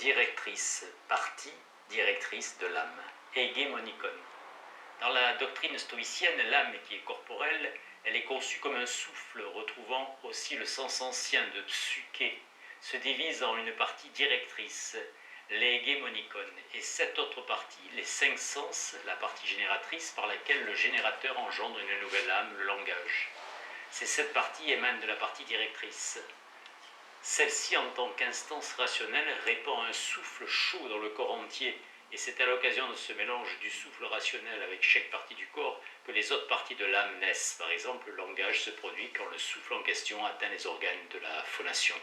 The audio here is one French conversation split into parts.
directrice, partie directrice de l'âme, hégémonikon. Dans la doctrine stoïcienne, l'âme qui est corporelle, elle est conçue comme un souffle retrouvant aussi le sens ancien de psyché, se divise en une partie directrice, l'hégémonikon, et 7 autres parties, les 5 sens, la partie génératrice par laquelle le générateur engendre une nouvelle âme, le langage. Ces 7 parties émanent de la partie directrice. Celle-ci, en tant qu'instance rationnelle, répand un souffle chaud dans le corps entier, et c'est à l'occasion de ce mélange du souffle rationnel avec chaque partie du corps que les autres parties de l'âme naissent. Par exemple, le langage se produit quand le souffle en question atteint les organes de la phonation.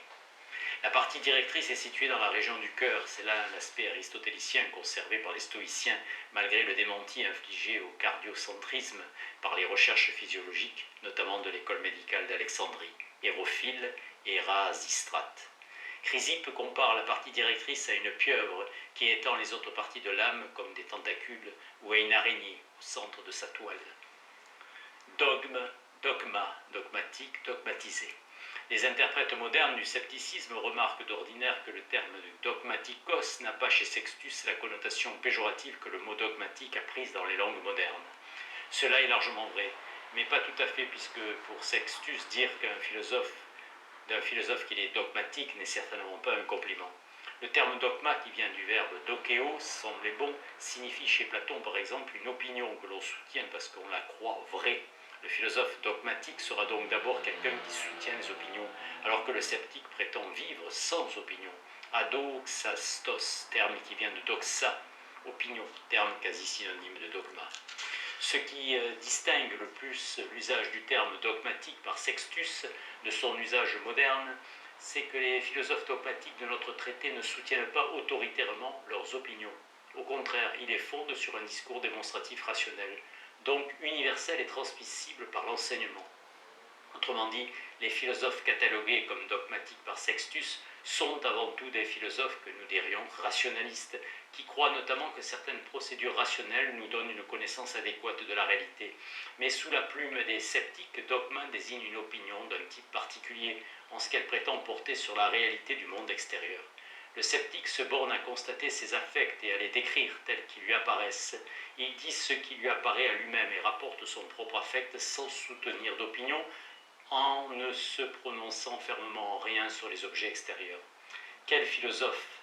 La partie directrice est située dans la région du cœur. C'est là un aspect aristotélicien conservé par les stoïciens, malgré le démenti infligé au cardiocentrisme par les recherches physiologiques, notamment de l'école médicale d'Alexandrie, Hérophile et Érasistrate. Chrysippe compare la partie directrice à une pieuvre qui étend les autres parties de l'âme comme des tentacules, ou à une araignée au centre de sa toile. Dogme, dogma, dogmatique, dogmatisé. Les interprètes modernes du scepticisme remarquent d'ordinaire que le terme de dogmatikos n'a pas chez Sextus la connotation péjorative que le mot dogmatique a prise dans les langues modernes. Cela est largement vrai, mais pas tout à fait, puisque pour Sextus, dire d'un philosophe qu'il est dogmatique n'est certainement pas un compliment. Le terme dogma, qui vient du verbe dokéo, semblait bon, signifie chez Platon par exemple une opinion que l'on soutient parce qu'on la croit vraie. Le philosophe dogmatique sera donc d'abord quelqu'un qui soutient les opinions, alors que le sceptique prétend vivre sans opinion. Adoxastos, terme qui vient de doxa, opinion, terme quasi synonyme de dogma. Ce qui distingue le plus l'usage du terme dogmatique par Sextus de son usage moderne, c'est que les philosophes dogmatiques de notre traité ne soutiennent pas autoritairement leurs opinions. Au contraire, ils les fondent sur un discours démonstratif rationnel, donc universel et transmissible par l'enseignement. Autrement dit, les philosophes catalogués comme dogmatiques par Sextus sont avant tout des philosophes que nous dirions rationalistes, qui croient notamment que certaines procédures rationnelles nous donnent une connaissance adéquate de la réalité. Mais sous la plume des sceptiques, dogma désigne une opinion d'un type particulier, en ce qu'elle prétend porter sur la réalité du monde extérieur. Le sceptique se borne à constater ses affects et à les décrire tels qu'ils lui apparaissent. Il dit ce qui lui apparaît à lui-même et rapporte son propre affect sans soutenir d'opinion, en ne se prononçant fermement en rien sur les objets extérieurs. Quels philosophes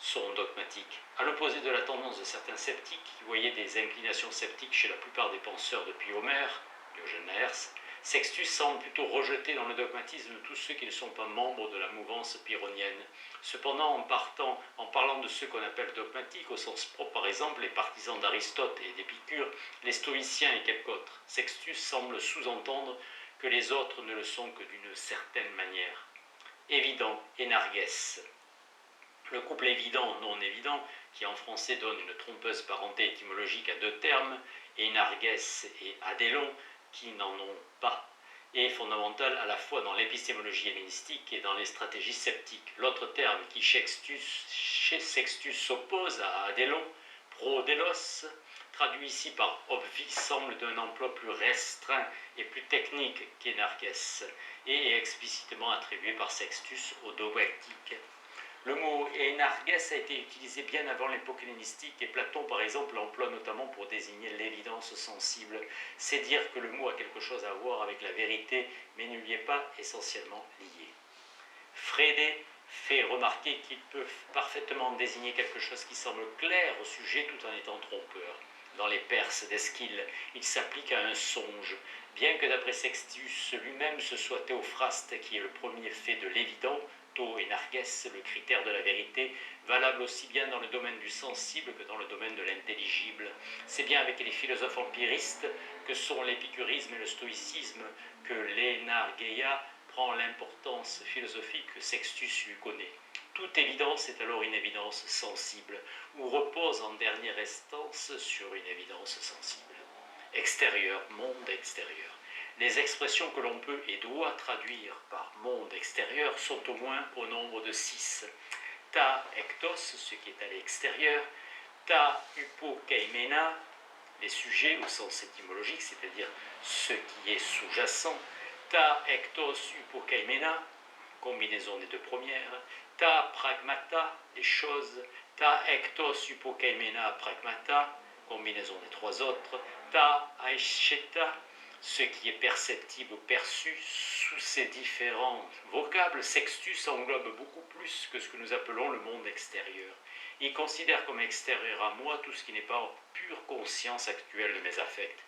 sont dogmatiques? À l'opposé de la tendance de certains sceptiques qui voyaient des inclinations sceptiques chez la plupart des penseurs depuis Homère, Diogène Laërce, Sextus semble plutôt rejeter dans le dogmatisme tous ceux qui ne sont pas membres de la mouvance pyrrhonienne. Cependant, en parlant de ceux qu'on appelle dogmatiques, au sens propre par exemple, les partisans d'Aristote et d'Épicure, les stoïciens et quelques autres, Sextus semble sous-entendre que les autres ne le sont que d'une certaine manière. Évident, énarguès. Le couple évident-non évident, qui en français donne une trompeuse parenté étymologique à 2 termes, énarguès et adélon, qui n'en ont pas, est fondamental à la fois dans l'épistémologie hellénistique et dans les stratégies sceptiques. L'autre terme qui chez Sextus s'oppose à adélon, prodélos, traduit ici par obvi, semble d'un emploi plus restreint et plus technique qu'énarguès, et est explicitement attribué par Sextus au dogmatique. Le mot énarguès a été utilisé bien avant l'époque hellénistique et Platon, par exemple, l'emploie notamment pour désigner l'évidence sensible. C'est dire que le mot a quelque chose à voir avec la vérité, mais ne lui est pas essentiellement lié. Frédé fait remarquer qu'il peut parfaitement désigner quelque chose qui semble clair au sujet tout en étant trompeur. Dans les Perses d'Esquile, il s'applique à un songe, bien que d'après Sextus lui-même ce soit Théophraste qui est le premier fait de l'évident, énarguès, le critère de la vérité, valable aussi bien dans le domaine du sensible que dans le domaine de l'intelligible. C'est bien avec les philosophes empiristes que sont l'épicurisme et le stoïcisme que l'énargeia prend l'importance philosophique que Sextus lui connaît. Toute évidence est alors une évidence sensible, ou repose en dernière instance sur une évidence sensible. Extérieur, monde extérieur. Les expressions que l'on peut et doit traduire par monde extérieur sont au moins au nombre de 6. Ta ektos, ce qui est à l'extérieur, ta hypokeimena, les sujets au sens étymologique, c'est-à-dire ce qui est sous-jacent, ta ektos hypokeimena, combinaison des deux premières, ta pragmata, les choses, ta ektos hypokaimena pragmata, combinaison des trois autres, ta aisheta, ce qui est perceptible ou perçu sous ces différents vocables. Sextus englobe beaucoup plus que ce que nous appelons le monde extérieur. Il considère comme extérieur à moi tout ce qui n'est pas en pure conscience actuelle de mes affects.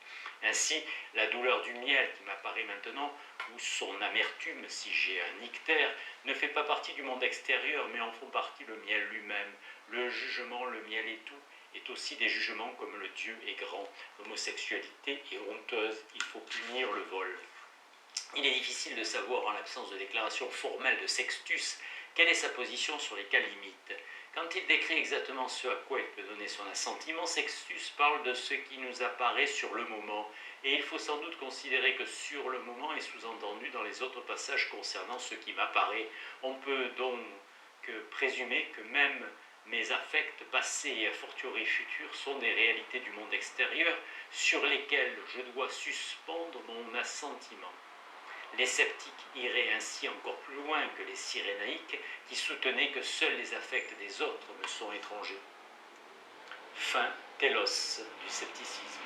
Ainsi, la douleur du miel qui m'apparaît maintenant, ou son amertume si j'ai un ictère, ne fait pas partie du monde extérieur, mais en font partie le miel lui-même. Le jugement, le miel et tout, est aussi des jugements comme le Dieu est grand. L'homosexualité est honteuse, il faut punir le vol. Il est difficile de savoir, en l'absence de déclaration formelle de Sextus, quelle est sa position sur les cas limites. Quand il décrit exactement ce à quoi il peut donner son assentiment, Sextus parle de ce qui nous apparaît sur le moment, et il faut sans doute considérer que sur le moment est sous-entendu dans les autres passages concernant ce qui m'apparaît. On peut donc présumer que même mes affects passés et a fortiori futurs sont des réalités du monde extérieur sur lesquelles je dois suspendre mon assentiment. Les sceptiques iraient ainsi encore plus loin que les cyrénaïques qui soutenaient que seuls les affects des autres me sont étrangers. Fin télos du scepticisme.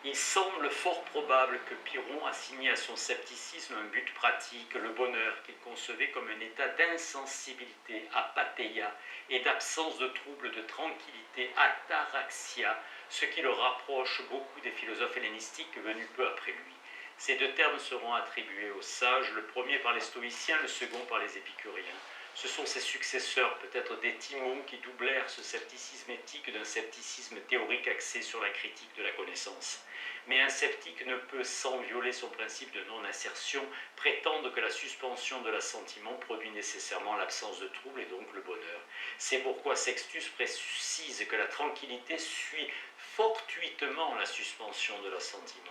Il semble fort probable que Pyrrhon assigné à son scepticisme un but pratique, le bonheur qu'il concevait comme un état d'insensibilité, apathéia, et d'absence de troubles de tranquillité, ataraxia, ce qui le rapproche beaucoup des philosophes hellénistiques venus peu après lui. Ces deux termes seront attribués aux sages, le premier par les stoïciens, le second par les épicuriens. Ce sont ses successeurs, peut-être des Timons, qui doublèrent ce scepticisme éthique d'un scepticisme théorique axé sur la critique de la connaissance. Mais un sceptique ne peut, sans violer son principe de non-assertion, prétendre que la suspension de l'assentiment produit nécessairement l'absence de trouble et donc le bonheur. C'est pourquoi Sextus précise que la tranquillité suit fortuitement la suspension de l'assentiment.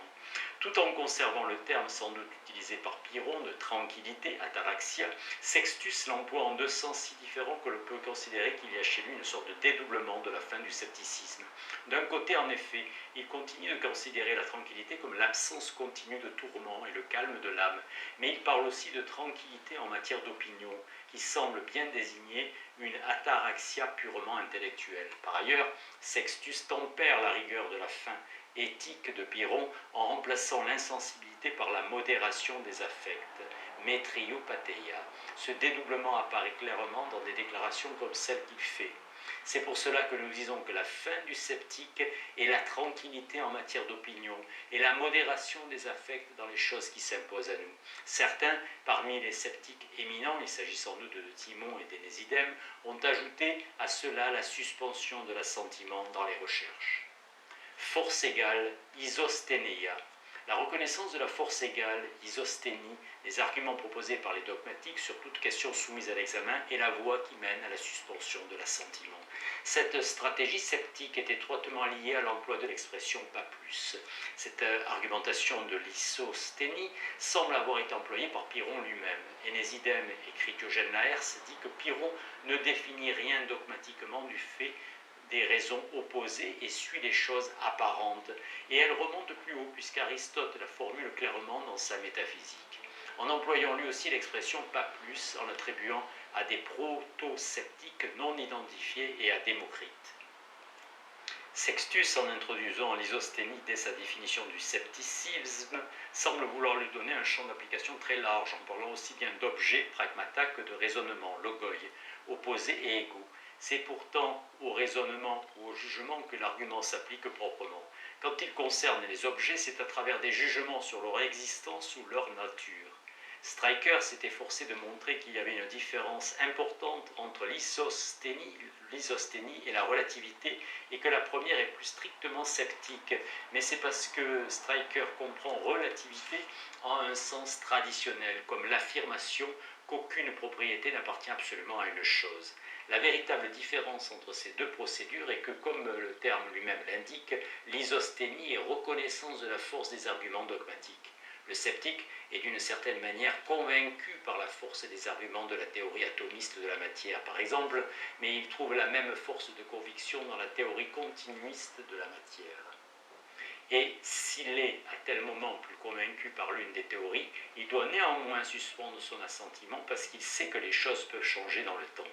Tout en conservant le terme sans doute utilisé par Pyrrhon de tranquillité, ataraxia, Sextus l'emploie en deux sens si différents que l'on peut considérer qu'il y a chez lui une sorte de dédoublement de la fin du scepticisme. D'un côté, en effet, il continue de considérer la tranquillité comme l'absence continue de tourment et le calme de l'âme, mais il parle aussi de tranquillité en matière d'opinion, qui semble bien désigner une ataraxia purement intellectuelle. Par ailleurs, Sextus tempère la rigueur de la fin éthique de Pyrrhon en remplaçant l'insensibilité par la modération des affects, métriopatheia. Ce dédoublement apparaît clairement dans des déclarations comme celle qu'il fait. C'est pour cela que nous disons que la fin du sceptique est la tranquillité en matière d'opinion et la modération des affects dans les choses qui s'imposent à nous. Certains, parmi les sceptiques éminents, il s'agit sans doute de Timon et d'Énésidème, ont ajouté à cela la suspension de l'assentiment dans les recherches. Force égale, isosténéia. La reconnaissance de la force égale, isosténie, des arguments proposés par les dogmatiques sur toute question soumise à l'examen est la voie qui mène à la suspension de l'assentiment. Cette stratégie sceptique est étroitement liée à l'emploi de l'expression « pas plus ». Cette argumentation de l'isosténie semble avoir été employée par Pyrrhon lui-même. Énésidème écrit qu'Eugène Laërce dit que Pyrrhon ne définit rien dogmatiquement du fait des raisons opposées et suit les choses apparentes. Et elle remonte plus haut, puisqu'Aristote la formule clairement dans sa métaphysique. En employant lui aussi l'expression « pas plus » en l'attribuant à des proto-sceptiques non identifiés et à Démocrite. Sextus, en introduisant l'isosténie dès sa définition du scepticisme, semble vouloir lui donner un champ d'application très large, en parlant aussi bien d'objets, pragmata, que de raisonnement, logoi, opposés et égaux. C'est pourtant au raisonnement ou au jugement que l'argument s'applique proprement. Quand il concerne les objets, c'est à travers des jugements sur leur existence ou leur nature. Stryker s'est efforcé de montrer qu'il y avait une différence importante entre l'isosténie et la relativité, et que la première est plus strictement sceptique. Mais c'est parce que Stryker comprend relativité en un sens traditionnel, comme l'affirmation qu'aucune propriété n'appartient absolument à une chose. La véritable différence entre ces deux procédures est que, comme le terme lui-même l'indique, l'isosténie est reconnaissance de la force des arguments dogmatiques. Le sceptique est d'une certaine manière convaincu par la force des arguments de la théorie atomiste de la matière, par exemple, mais il trouve la même force de conviction dans la théorie continuiste de la matière. et s'il est à tel moment plus convaincu par l'une des théories, il doit néanmoins suspendre son assentiment parce qu'il sait que les choses peuvent changer dans le temps.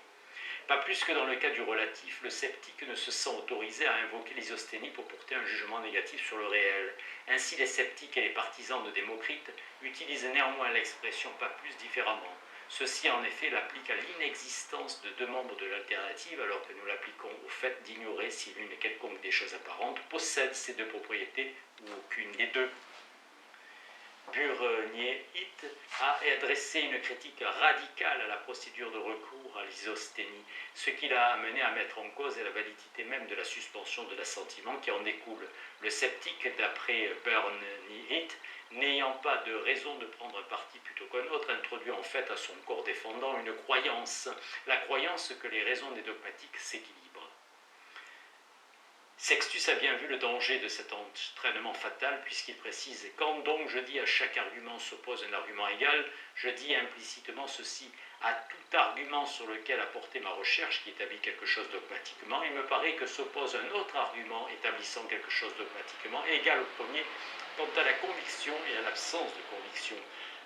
Pas plus que dans le cas du relatif, le sceptique ne se sent autorisé à invoquer l'isosthénie pour porter un jugement négatif sur le réel. Ainsi, les sceptiques et les partisans de Démocrite utilisent néanmoins l'expression pas plus différemment. Ceci en effet l'applique à l'inexistence de deux membres de l'alternative alors que nous l'appliquons au fait d'ignorer si l'une quelconque des choses apparentes possède ces deux propriétés ou aucune des deux. Burnier-Hitt a adressé une critique radicale à la procédure de recours à l'isosthénie, ce qui l'a amené à mettre en cause la validité même de la suspension de l'assentiment qui en découle. Le sceptique, d'après Burnier-Hitt, n'ayant pas de raison de prendre un parti plutôt qu'un autre, introduit en fait à son corps défendant une croyance, la croyance que les raisons des dogmatiques s'équilibrent. Sextus a bien vu le danger de cet entraînement fatal puisqu'il précise « Quand donc je dis à chaque argument s'oppose un argument égal, je dis implicitement ceci. À tout argument sur lequel a porté ma recherche qui établit quelque chose dogmatiquement, il me paraît que s'oppose un autre argument établissant quelque chose dogmatiquement égal au premier quant à la conviction et à l'absence de conviction.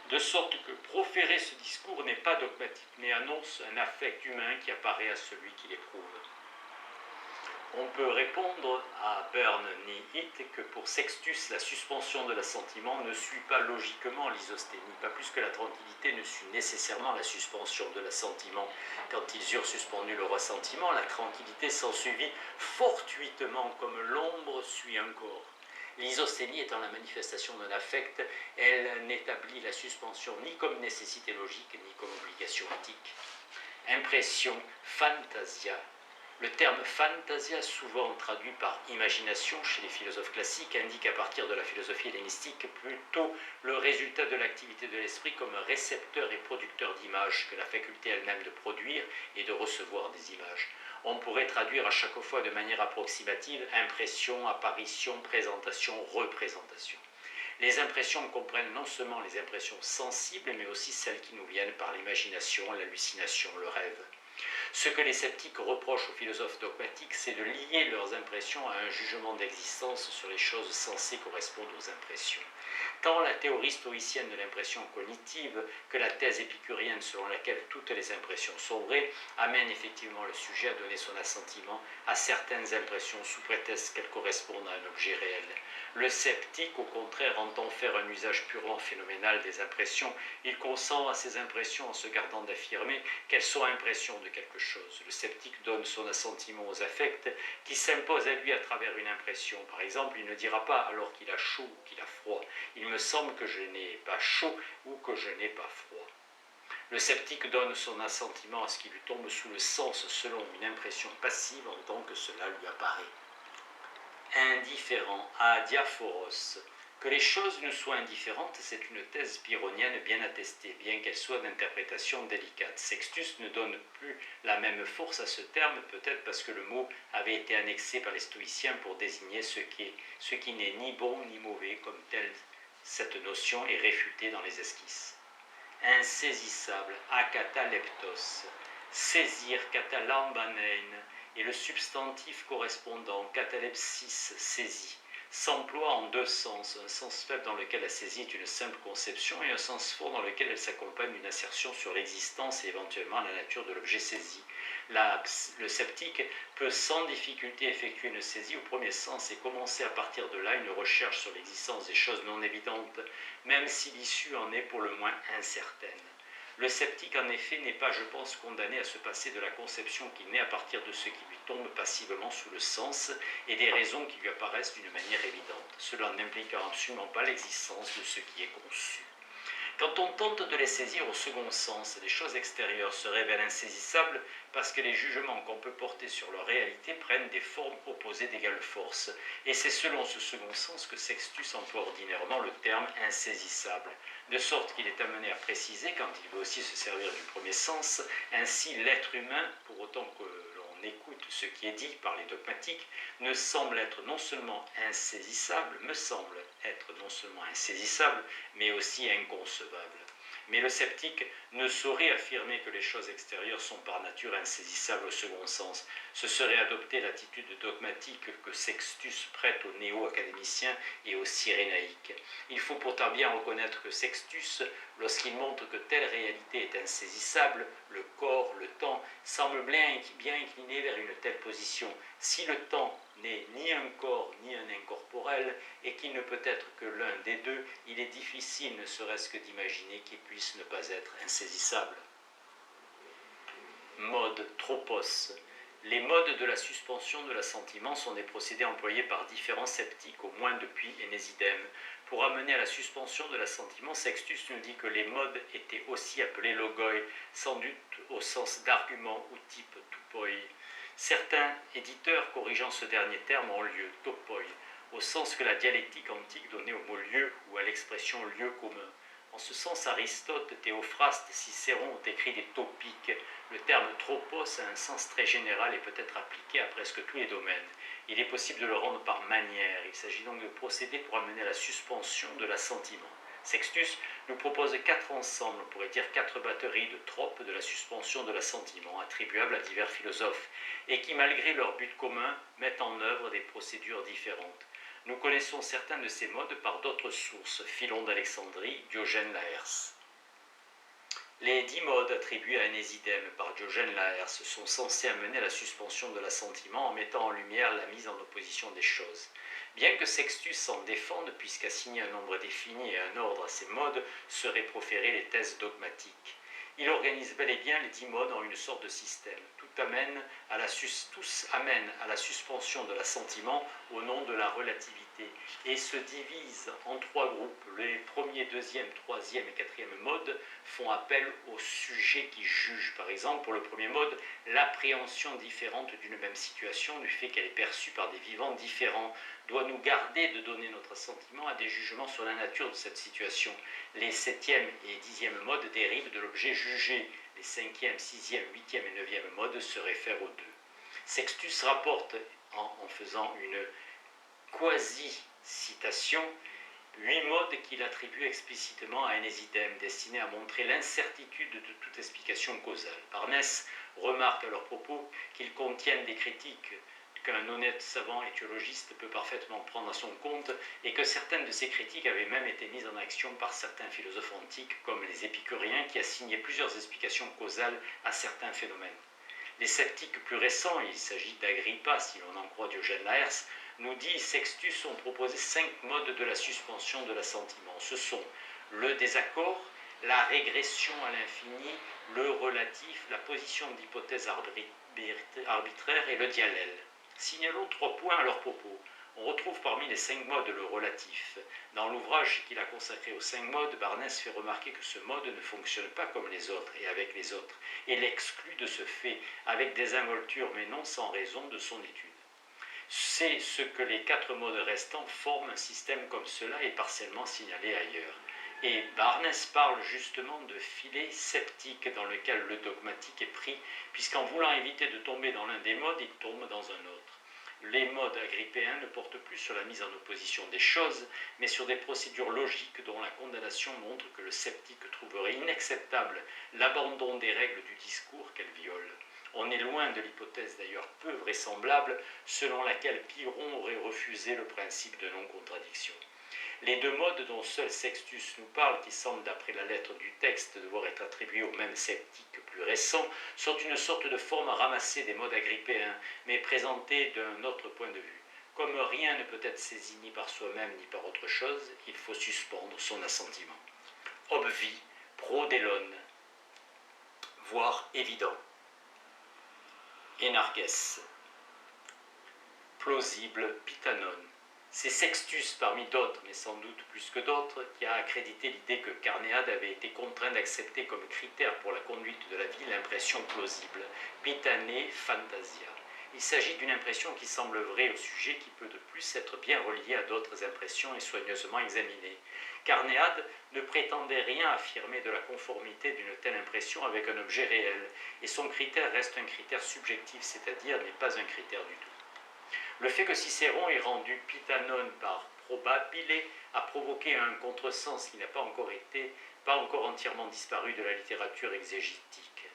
De sorte que proférer ce discours n'est pas dogmatique mais annonce un affect humain qui apparaît à celui qui l'éprouve. » On peut répondre à Burnier-Hitt que pour Sextus, la suspension de l'assentiment ne suit pas logiquement l'isosthénie, pas plus que la tranquillité ne suit nécessairement la suspension de l'assentiment. Quand ils eurent suspendu le ressentiment, la tranquillité s'ensuivit fortuitement comme l'ombre suit un corps. L'isosthénie étant la manifestation d'un affect, elle n'établit la suspension ni comme nécessité logique ni comme obligation éthique. Impression, fantasia. Le terme fantasia, souvent traduit par imagination chez les philosophes classiques, indique à partir de la philosophie hellénistique plutôt le résultat de l'activité de l'esprit comme récepteur et producteur d'images que la faculté elle-même de produire et de recevoir des images. On pourrait traduire à chaque fois de manière approximative impression, apparition, présentation, représentation. Les impressions comprennent non seulement les impressions sensibles, mais aussi celles qui nous viennent par l'imagination, l'hallucination, le rêve. Ce que les sceptiques reprochent aux philosophes dogmatiques, c'est de lier leurs impressions à un jugement d'existence sur les choses censées correspondre aux impressions. Tant la théorie stoïcienne de l'impression cognitive que la thèse épicurienne selon laquelle toutes les impressions sont vraies amène effectivement le sujet à donner son assentiment à certaines impressions sous prétexte qu'elles correspondent à un objet réel. Le sceptique, au contraire, entend faire un usage purement phénoménal des impressions. Il consent à ces impressions en se gardant d'affirmer qu'elles sont impressions de quelque chose. Le sceptique donne son assentiment aux affects qui s'imposent à lui à travers une impression. Par exemple, il ne dira pas alors qu'il a chaud ou qu'il a froid. Il me semble que je n'ai pas chaud ou que je n'ai pas froid. Le sceptique donne son assentiment à ce qui lui tombe sous le sens selon une impression passive en tant que cela lui apparaît. Indifférent, adiaphoros. Que les choses nous soient indifférentes, c'est une thèse pyrrhonienne bien attestée, bien qu'elle soit d'interprétation délicate. Sextus ne donne plus la même force à ce terme, peut-être parce que le mot avait été annexé par les stoïciens pour désigner ce qui n'est ni bon ni mauvais, comme telle cette notion est réfutée dans les esquisses. Insaisissable, akataleptos. Saisir, katalambanein, et le substantif correspondant, catalepsis, saisie, s'emploie en deux sens, un sens faible dans lequel la saisie est une simple conception et un sens fort dans lequel elle s'accompagne d'une assertion sur l'existence et éventuellement la nature de l'objet saisi. Le sceptique peut sans difficulté effectuer une saisie au premier sens et commencer à partir de là une recherche sur l'existence des choses non évidentes, même si l'issue en est pour le moins incertaine. Le sceptique, en effet, n'est pas, je pense, condamné à se passer de la conception qui naît à partir de ce qui lui tombe passivement sous le sens et des raisons qui lui apparaissent d'une manière évidente. Cela n'implique absolument pas l'existence de ce qui est conçu. Quand on tente de les saisir au second sens, les choses extérieures se révèlent insaisissables parce que les jugements qu'on peut porter sur leur réalité prennent des formes opposées d'égale force. Et c'est selon ce second sens que Sextus emploie ordinairement le terme insaisissable, de sorte qu'il est amené à préciser, quand il veut aussi se servir du premier sens, ainsi l'être humain, pour autant que l'on écoute ce qui est dit par les dogmatiques, me semble être non seulement insaisissable, mais aussi inconcevable. Mais le sceptique ne saurait affirmer que les choses extérieures sont par nature insaisissables au second sens. Ce serait adopter l'attitude dogmatique que Sextus prête aux néo-académiciens et aux cyrénaïques. Il faut pourtant bien reconnaître que Sextus, lorsqu'il montre que telle réalité est insaisissable, le corps, le temps, semble bien incliné vers une telle position. Si le temps n'est ni un corps ni un incorporel, et qu'il ne peut être que l'un des deux, il est difficile ne serait-ce que d'imaginer qu'il puisse ne pas être insaisissable. Mode tropos. Les modes de la suspension de l'assentiment sont des procédés employés par différents sceptiques, au moins depuis Énésidème. Pour amener à la suspension de l'assentiment, Sextus nous dit que les modes étaient aussi appelés logoi, sans doute au sens d'argument ou type toupoi. Certains éditeurs corrigeant ce dernier terme ont lieu, topoi, au sens que la dialectique antique donnait au mot lieu ou à l'expression lieu commun. En ce sens, Aristote, Théophraste, Cicéron ont écrit des topiques. Le terme tropos a un sens très général et peut être appliqué à presque tous les domaines. Il est possible de le rendre par manière. Il s'agit donc de procéder pour amener à la suspension de l'assentiment. Sextus nous propose 4 ensembles, on pourrait dire 4 batteries de tropes de la suspension de l'assentiment, attribuables à divers philosophes, et qui, malgré leur but commun, mettent en œuvre des procédures différentes. Nous connaissons certains de ces modes par d'autres sources, Philon d'Alexandrie, Diogène Laërce. Les 10 modes attribués à Énésidème par Diogène Laërce sont censés amener à la suspension de l'assentiment en mettant en lumière la mise en opposition des choses. Bien que Sextus s'en défende, puisqu'assigner un nombre défini et un ordre à ces modes serait proférer les thèses dogmatiques. Il organise bel et bien les 10 modes en une sorte de système. Tous amènent à la suspension de l'assentiment au nom de la relativité et se divisent en 3 groupes. Les premiers, deuxième, troisième et quatrième modes font appel au sujet qui juge. Par exemple, pour le premier mode, l'appréhension différente d'une même situation, du fait qu'elle est perçue par des vivants différents, doit nous garder de donner notre assentiment à des jugements sur la nature de cette situation. Les 7e et 10e modes dérivent de l'objet jugé. Les 5e, 6e, 8e et 9e modes se réfèrent aux deux. Sextus rapporte, en faisant une quasi-citation, 8 modes qu'il attribue explicitement à Énésidème, destinés à montrer l'incertitude de toute explication causale. Parnès remarque à leur propos qu'ils contiennent des critiques qu'un honnête savant étiologiste peut parfaitement prendre à son compte, et que certaines de ces critiques avaient même été mises en action par certains philosophes antiques, comme les épicuriens, qui assignaient plusieurs explications causales à certains phénomènes. Les sceptiques plus récents, il s'agit d'Agrippa, si l'on en croit Diogène Laërce, nous dit Sextus ont proposé 5 modes de la suspension de l'assentiment. Ce sont le désaccord, la régression à l'infini, le relatif, la position d'hypothèse arbitraire et le diallèle. Signalons 3 points à leur propos. On retrouve parmi les 5 modes le relatif. Dans l'ouvrage qu'il a consacré aux 5 modes, Barnès fait remarquer que ce mode ne fonctionne pas comme les autres et avec les autres, et l'exclut de ce fait, avec des involtures mais non sans raison de son étude. C'est ce que les 4 modes restants forment un système comme cela est partiellement signalé ailleurs. Et Barnès parle justement de filet sceptique dans lequel le dogmatique est pris, puisqu'en voulant éviter de tomber dans l'un des modes, il tombe dans un autre. Les modes agrippéens ne portent plus sur la mise en opposition des choses, mais sur des procédures logiques dont la condamnation montre que le sceptique trouverait inacceptable l'abandon des règles du discours qu'elles violent. On est loin de l'hypothèse d'ailleurs peu vraisemblable selon laquelle Pyrrhon aurait refusé le principe de non-contradiction. Les 2 modes dont seul Sextus nous parle, qui semblent d'après la lettre du texte devoir être attribués au même sceptique plus récent, sont une sorte de forme ramassée des modes agrippéens, mais présentée d'un autre point de vue. Comme rien ne peut être saisi ni par soi-même ni par autre chose, il faut suspendre son assentiment. Obvi, prodélon, voire évident. Énarques, plausible, pitanon. C'est Sextus, parmi d'autres, mais sans doute plus que d'autres, qui a accrédité l'idée que Carnéade avait été contraint d'accepter comme critère pour la conduite de la vie l'impression plausible, pitane fantasia. Il s'agit d'une impression qui semble vraie au sujet, qui peut de plus être bien reliée à d'autres impressions et soigneusement examinée. Carnéade ne prétendait rien affirmer de la conformité d'une telle impression avec un objet réel, et son critère reste un critère subjectif, c'est-à-dire n'est pas un critère du tout. Le fait que Cicéron ait rendu pitanon par probabile a provoqué un contresens qui n'a pas encore été pas encore entièrement disparu de la littérature exégétique,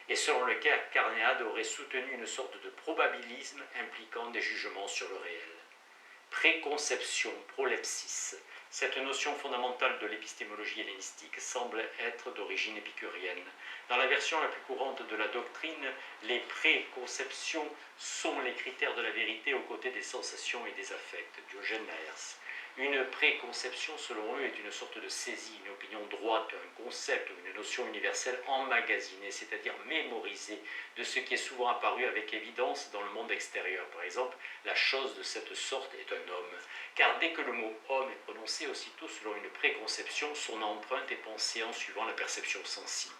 et selon lequel Carnéade aurait soutenu une sorte de probabilisme impliquant des jugements sur le réel. Préconception, prolepsis. Cette notion fondamentale de l'épistémologie hellénistique semble être d'origine épicurienne. Dans la version la plus courante de la doctrine, les préconceptions sont les critères de la vérité aux côtés des sensations et des affects. Diogène Laërce. Une préconception, selon eux, est une sorte de saisie, une opinion droite, un concept ou une notion universelle emmagasinée, c'est-à-dire mémorisée, de ce qui est souvent apparu avec évidence dans le monde extérieur. Par exemple, la chose de cette sorte est un homme. Car dès que le mot homme est prononcé, aussitôt selon une préconception, son empreinte est pensée en suivant la perception sensible.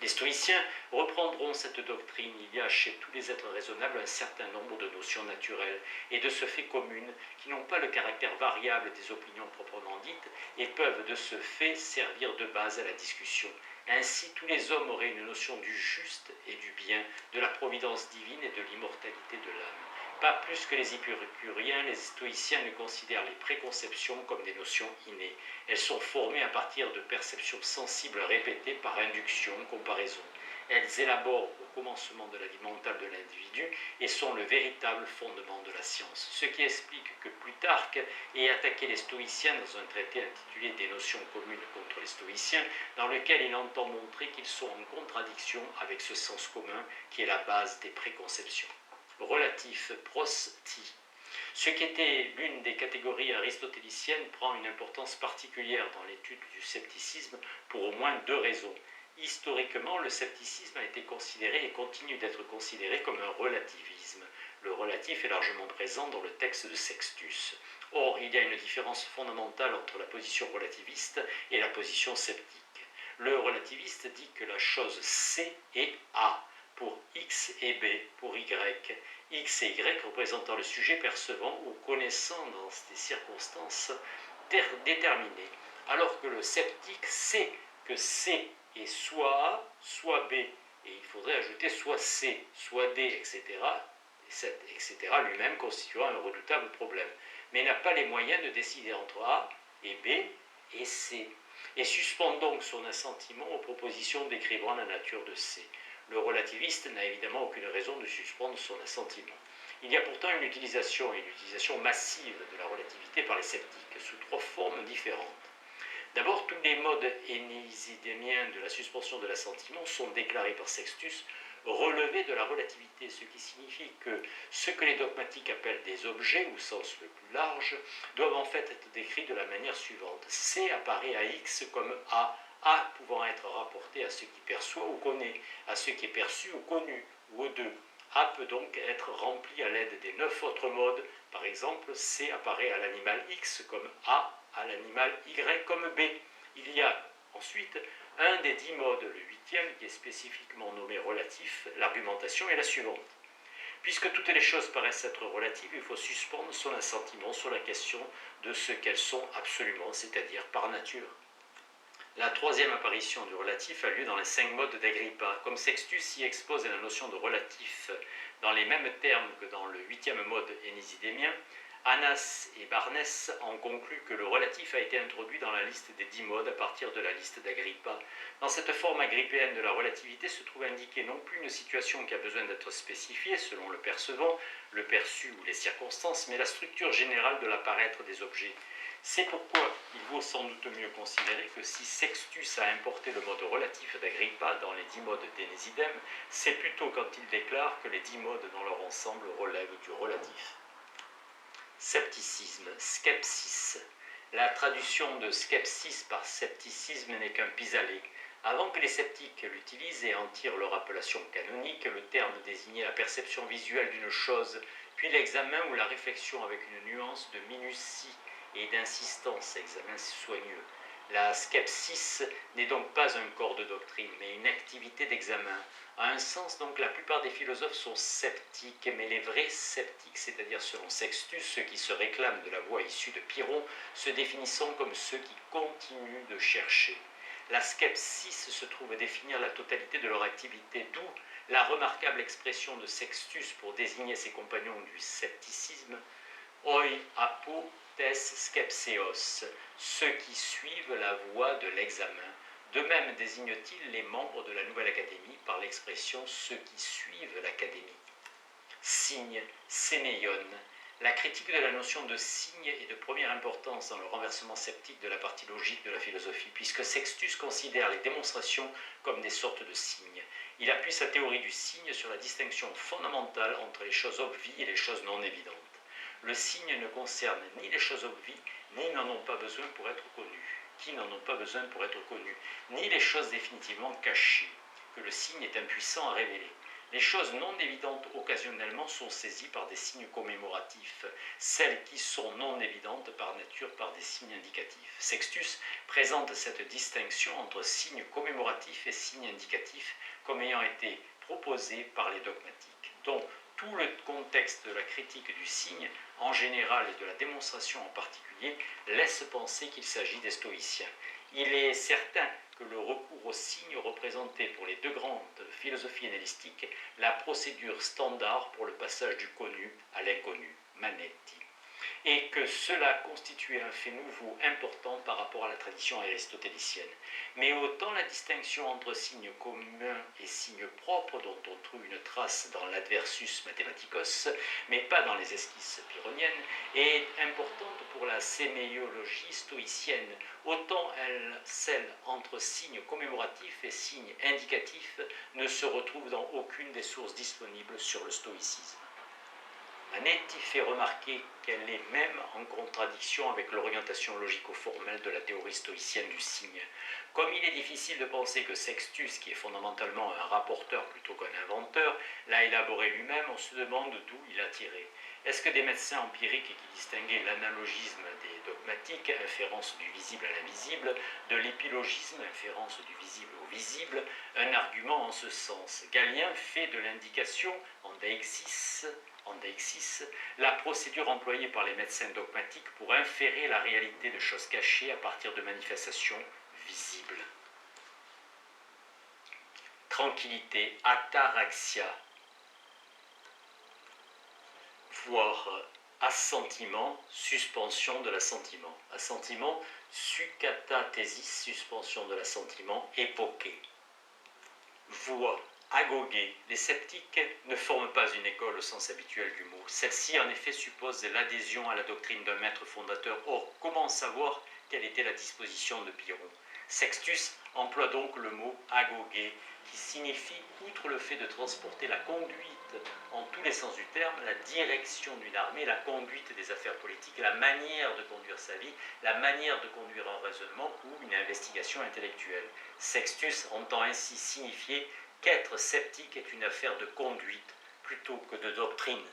Les stoïciens reprendront cette doctrine. Il y a chez tous les êtres raisonnables un certain nombre de notions naturelles et de ce fait communes qui n'ont pas le caractère variable des opinions proprement dites et peuvent de ce fait servir de base à la discussion. Ainsi, tous les hommes auraient une notion du juste et du bien, de la providence divine et de l'immortalité de l'âme. Pas plus que les épicuriens, les stoïciens ne considèrent les préconceptions comme des notions innées. Elles sont formées à partir de perceptions sensibles répétées par induction, comparaison. Elles élaborent au commencement de la vie mentale de l'individu et sont le véritable fondement de la science. Ce qui explique que Plutarque ait attaqué les stoïciens dans un traité intitulé « Des notions communes contre les stoïciens », dans lequel il entend montrer qu'ils sont en contradiction avec ce sens commun qui est la base des préconceptions. Relatif, prostie. Ce qui était l'une des catégories aristotéliciennes prend une importance particulière dans l'étude du scepticisme pour au moins deux raisons. Historiquement, le scepticisme a été considéré et continue d'être considéré comme un relativisme. Le relatif est largement présent dans le texte de Sextus. Or, il y a une différence fondamentale entre la position relativiste et la position sceptique. Le relativiste dit que la chose C est A pour X et B pour Y, X et Y représentant le sujet percevant ou connaissant dans des circonstances déterminées, alors que le sceptique sait que C est soit A, soit B, et il faudrait ajouter soit C, soit D, etc., lui-même constituera un redoutable problème, mais n'a pas les moyens de décider entre A et B et C, et suspend donc son assentiment aux propositions décrivant la nature de C. Le relativiste n'a évidemment aucune raison de suspendre son assentiment. Il y a pourtant une utilisation massive de la relativité par les sceptiques, sous trois formes différentes. D'abord, tous les modes énésidémiens de la suspension de l'assentiment sont déclarés par Sextus relevés de la relativité, ce qui signifie que ce que les dogmatiques appellent des objets, au sens le plus large, doivent en fait être décrits de la manière suivante. C apparaît à X comme A pouvant être rapporté à ce qui perçoit ou connaît, à ce qui est perçu ou connu, ou aux deux. A peut donc être rempli à l'aide des 9 autres modes. Par exemple, C apparaît à l'animal X comme A, à l'animal Y comme B. Il y a ensuite un des 10 modes, le 8e, qui est spécifiquement nommé relatif. L'argumentation est la suivante. Puisque toutes les choses paraissent être relatives, il faut suspendre son assentiment sur la question de ce qu'elles sont absolument, c'est-à-dire par nature. La troisième apparition du relatif a lieu dans les 5 modes d'Agrippa. Comme Sextus y expose la notion de relatif dans les mêmes termes que dans le 8e mode énésidémien, Anas et Barnès en concluent que le relatif a été introduit dans la liste des 10 modes à partir de la liste d'Agrippa. Dans cette forme agrippéenne de la relativité se trouve indiquée non plus une situation qui a besoin d'être spécifiée selon le percevant, le perçu ou les circonstances, mais la structure générale de l'apparaître des objets. C'est pourquoi il vaut sans doute mieux considérer que si Sextus a importé le mode relatif d'Agrippa dans les 10 modes d'Énésidème, c'est plutôt quand il déclare que les 10 modes dans leur ensemble relèvent du relatif. Scepticisme, skepsis. La traduction de skepsis par scepticisme n'est qu'un pis-aller. Avant que les sceptiques l'utilisent et en tirent leur appellation canonique, le terme désignait la perception visuelle d'une chose, puis l'examen ou la réflexion avec une nuance de minutie et d'insistance, examen soigneux. La skepsis n'est donc pas un corps de doctrine, mais une activité d'examen. À un sens, donc, la plupart des philosophes sont sceptiques, mais les vrais sceptiques, c'est-à-dire selon Sextus, ceux qui se réclament de la voie issue de Pyrrhon, se définissant comme ceux qui continuent de chercher. La skepsis se trouve à définir la totalité de leur activité, d'où la remarquable expression de Sextus pour désigner ses compagnons du scepticisme. oi apo tes skepseos, ceux qui suivent la voie de l'examen. De même désigne-t-il les membres de la nouvelle académie par l'expression ceux qui suivent l'académie. Signe, séméion. La critique de la notion de signe est de première importance dans le renversement sceptique de la partie logique de la philosophie, puisque Sextus considère les démonstrations comme des sortes de signes. Il appuie sa théorie du signe sur la distinction fondamentale entre les choses obvies et les choses non évidentes. Le signe ne concerne ni les choses obvies, ni n'en ont pas besoin pour être connues, qui n'en ont pas besoin pour être connues, ni les choses définitivement cachées, que le signe est impuissant à révéler. Les choses non évidentes occasionnellement sont saisies par des signes commémoratifs, celles qui sont non évidentes par nature par des signes indicatifs. Sextus présente cette distinction entre signes commémoratifs et signes indicatifs comme ayant été proposée par les dogmatiques, dont tout le contexte de la critique du signe en général et de la démonstration en particulier laisse penser qu'il s'agit des stoïciens. Il est certain que le recours aux signes représentait pour les deux grandes philosophies hellénistiques la procédure standard pour le passage du connu à l'inconnu, manetti, et que cela constituait un fait nouveau important par rapport à la tradition aristotélicienne. Mais autant la distinction entre signes communs et signes propres, dont on trouve une trace dans l'Adversus Mathematicos, mais pas dans les esquisses pyrrhoniennes, est importante pour la séméiologie stoïcienne, autant celle entre signes commémoratifs et signes indicatifs ne se retrouve dans aucune des sources disponibles sur le stoïcisme. Manetti fait remarquer qu'elle est même en contradiction avec l'orientation logico-formelle de la théorie stoïcienne du signe. Comme il est difficile de penser que Sextus, qui est fondamentalement un rapporteur plutôt qu'un inventeur, l'a élaboré lui-même, on se demande d'où il a tiré. Est-ce que des médecins empiriques qui distinguaient l'analogisme des dogmatiques, inférence du visible à l'invisible, de l'épilogisme, inférence du visible au visible, un argument en ce sens? Galien fait de l'indication en deixis, la procédure employée par les médecins dogmatiques pour inférer la réalité de choses cachées à partir de manifestations visibles. Tranquillité, ataraxia, voire assentiment, suspension de l'assentiment. Assentiment, sucatathesis, suspension de l'assentiment, époqué. Voix, agogué. Les sceptiques ne forment pas une école au sens habituel du mot. Celle-ci, en effet, suppose l'adhésion à la doctrine d'un maître fondateur. Or, comment savoir quelle était la disposition de Pyrrhon? Sextus emploie donc le mot agogué, qui signifie, outre le fait de transporter la conduite en tous les sens du terme, la direction d'une armée, la conduite des affaires politiques, la manière de conduire sa vie, la manière de conduire un raisonnement ou une investigation intellectuelle. Sextus entend ainsi signifier qu'être sceptique est une affaire de conduite plutôt que de doctrine.